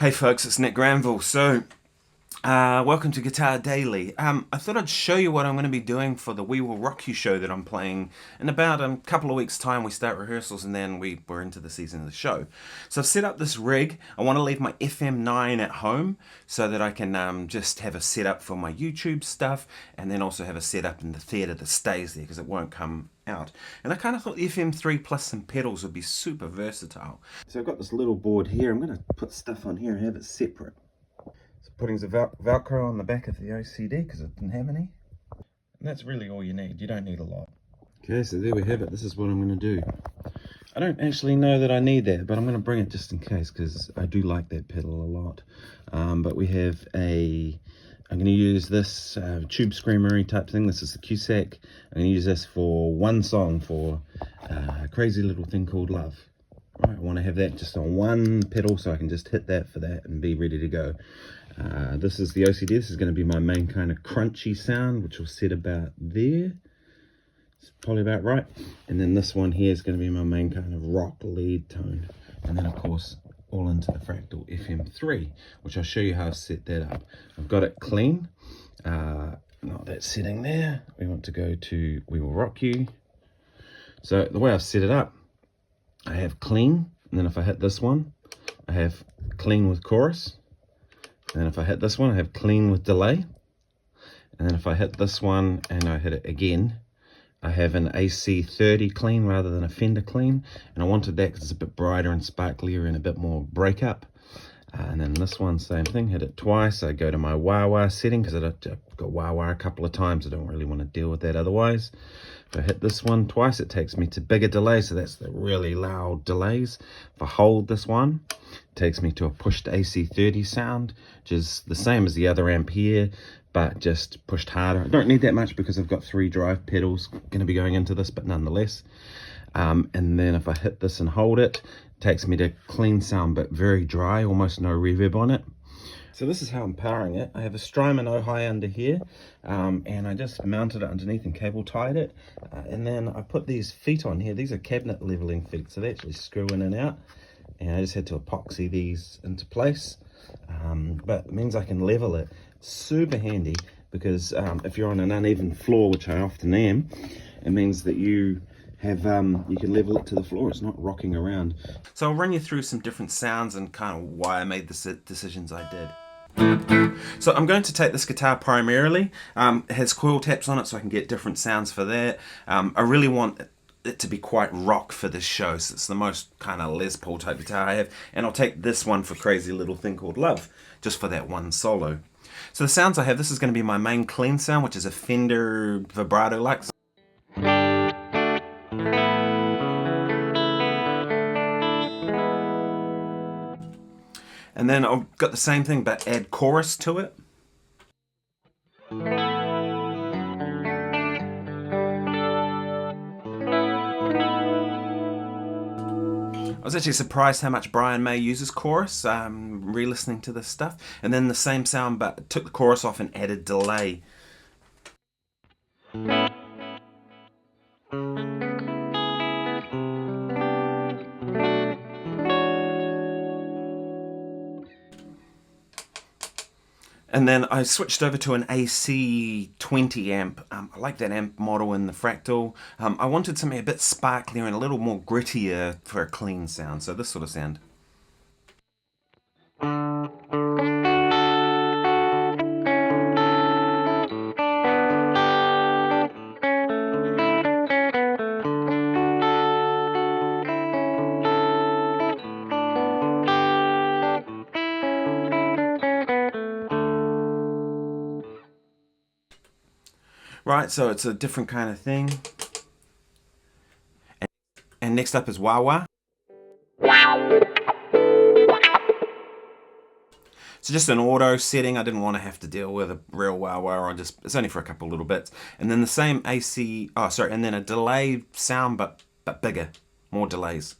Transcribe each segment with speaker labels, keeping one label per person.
Speaker 1: Hey folks, it's Nick Granville. Welcome to Guitar Daily. I thought I'd show you what I'm going to be doing for the We Will Rock You show that I'm playing in about a couple of weeks' time. We start rehearsals and then we're into the season of the show. So I've set up this rig. I want to leave my FM9 at home so that I can just have a setup for my YouTube stuff and then also have a setup in the theatre that stays there because it won't come out. And I kind of thought the FM3 plus some pedals would be super versatile. So I've got this little board here. I'm going to put stuff on here and have it separate. So putting some Velcro on the back of the OCD because it didn't have any. And that's really all you need. You don't need a lot. Okay, so there we have it. This is what I'm going to do. I don't actually know that I need that, but I'm going to bring it just in case because I do like that pedal a lot. But we have I'm going to use this tube screamery type thing. This is the Cusack. I'm going to use this for one song for a crazy little thing called Love. Right, I want to have that just on one pedal so I can just hit that for that and be ready to go. This is the OCD. This is going to be my main kind of crunchy sound, which will set about there. It's probably about right. And then this one here is going to be my main kind of rock lead tone. And then of course all into the Fractal FM3, which I'll show you how I've set that up. I've got it clean. Not that setting there. We want to go to We Will Rock You. So the way I've set it up, I have clean, and then if I hit this one, I have clean with chorus. And then if I hit this one, I have clean with delay. And then if I hit this one and I hit it again, I have an AC30 clean rather than a Fender clean. And I wanted that because it's a bit brighter and sparklier and a bit more breakup. And then this one, same thing, hit it twice. I go to my wah-wah setting because I've got wah-wah a couple of times. I don't really want to deal with that otherwise. If I hit this one twice, it takes me to bigger delay, so that's the really loud delays. If I hold this one, it takes me to a pushed AC30 sound, which is the same as the other amp here, but just pushed harder. I don't need that much because I've got 3 drive pedals going to be going into this, but nonetheless. And then if I hit this and hold it, it takes me to clean sound, but very dry, almost no reverb on it. So this is how I'm powering it. I have a Strymon Oh-Hi under here, and I just mounted it underneath and cable tied it. And then I put these feet on here. These are cabinet leveling feet, so they actually screw in and out. And I just had to epoxy these into place. But it means I can level it. Super handy because if you're on an uneven floor, which I often am, it means that you can level it to the floor. It's not rocking around. So I'll run you through some different sounds and kind of why I made the decisions I did. So I'm going to take this guitar primarily. It has coil taps on it so I can get different sounds for that. I really want it to be quite rock for this show, so it's the most kind of Les Paul type guitar I have. And I'll take this one for Crazy Little Thing Called Love, just for that one solo. So the sounds I have, this is going to be my main clean sound, which is a Fender vibrato like. And then I've got the same thing, but add chorus to it. I was actually surprised how much Brian May uses chorus, re-listening to this stuff. And then the same sound, but took the chorus off and added delay. And then I switched over to an AC20 amp. I like that amp model in the Fractal. I wanted something a bit sparklier and a little more grittier for a clean sound. So this sort of sound. Right, so it's a different kind of thing. And next up is wah-wah. So just an auto setting. I didn't want to have to deal with a real wah-wah, it's only for a couple little bits. And then the same and then a delay sound, but bigger, more delays.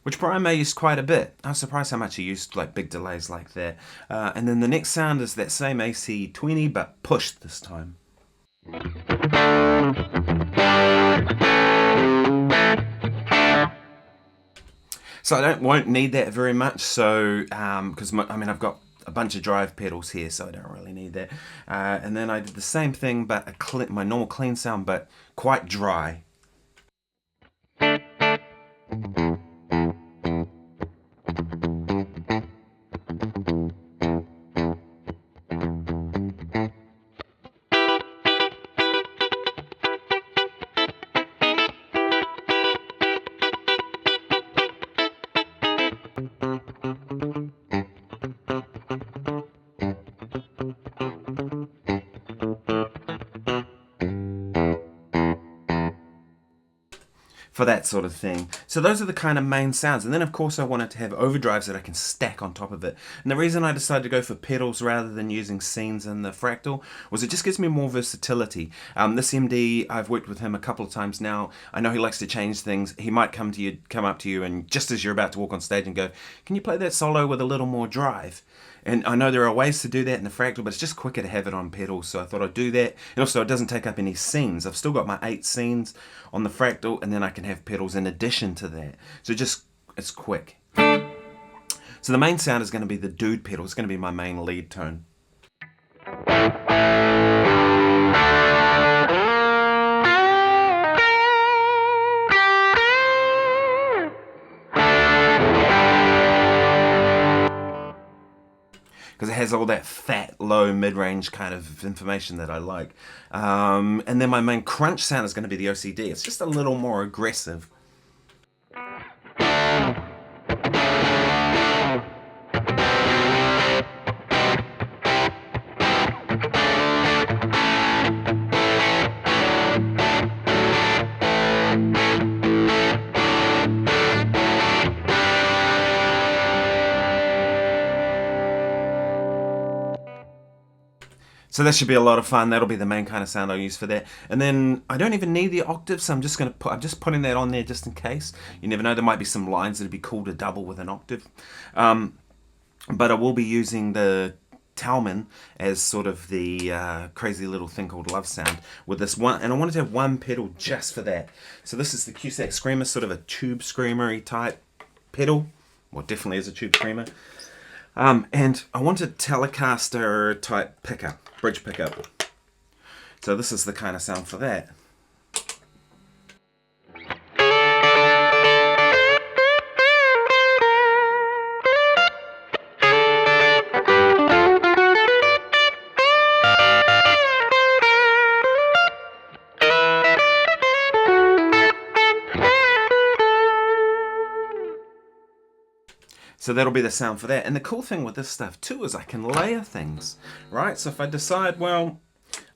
Speaker 1: which Brian May used quite a bit. I was surprised how much he used like big delays like that. And then the next sound is that same AC20 but pushed this time. So I won't need that very much, so because I've got a bunch of drive pedals here, so I don't really need that. And then I did the same thing, but my normal clean sound, but quite dry. For that sort of thing. So those are the kind of main sounds. And then of course I wanted to have overdrives that I can stack on top of it. And the reason I decided to go for pedals rather than using scenes in the Fractal was it just gives me more versatility. This MD, I've worked with him a couple of times now. I know he likes to change things. He might come up to you and just as you're about to walk on stage and go, can you play that solo with a little more drive? And I know there are ways to do that in the Fractal, but it's just quicker to have it on pedals, so I thought I'd do that. And also it doesn't take up any scenes. I've still got my 8 scenes on the Fractal, and then I can have pedals in addition to that. So it's quick. So the main sound is going to be the dude pedal. It's going to be my main lead tone. Because it has all that fat, low, mid-range kind of information that I like. And then my main crunch sound is going to be the OCD. It's just a little more aggressive. So that should be a lot of fun. That'll be the main kind of sound I'll use for that. And then I don't even need the octave, so I'm just putting that on there just in case. You never know, there might be some lines that'd be cool to double with an octave. But I will be using the Talman as sort of the crazy little thing called Love Sound with this one, and I wanted to have one pedal just for that. So this is the Cusack Screamer, sort of a tube screamery type pedal. Well, definitely is a tube screamer. And I wanted Telecaster type pickup, bridge pickup. So this is the kind of sound for that. So that'll be the sound for that. And the cool thing with this stuff too is I can layer things, right? So if I decide, well,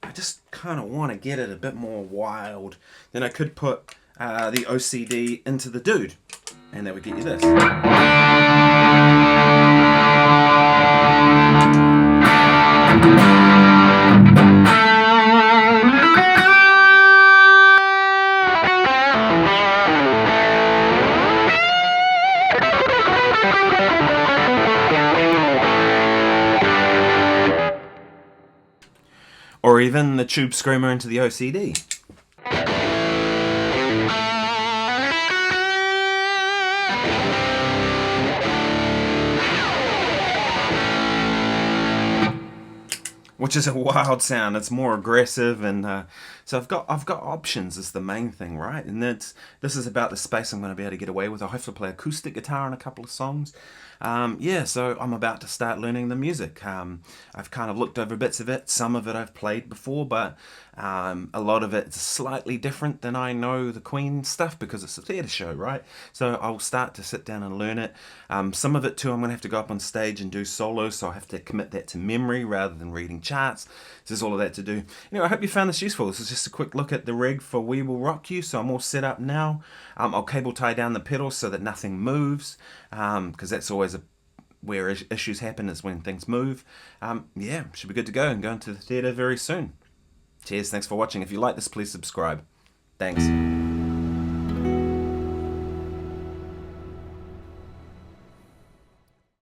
Speaker 1: I just kind of want to get it a bit more wild, then I could put the OCD into the dude, and that would get you this. Or even the tube screamer into the OCD. Which is a wild sound. It's more aggressive, and so I've got options. Is the main thing, right? And this is about the space I'm going to be able to get away with. I hope to play acoustic guitar on a couple of songs. Yeah, so I'm about to start learning the music. I've kind of looked over bits of it. Some of it I've played before, but a lot of it's slightly different than I know the Queen stuff because it's a theatre show, right? So I'll start to sit down and learn it. Some of it too, I'm going to have to go up on stage and do solos, so I have to commit that to memory rather than reading charts. So there's all of that to do. Anyway, I hope you found this useful. This is just a quick look at the rig for We Will Rock You. So I'm all set up now. I'll cable tie down the pedals so that nothing moves, because that's always where issues happen, is when things move. Yeah, should be good to go and go into the theatre very soon. Cheers, thanks for watching. If you like this, please subscribe. Thanks.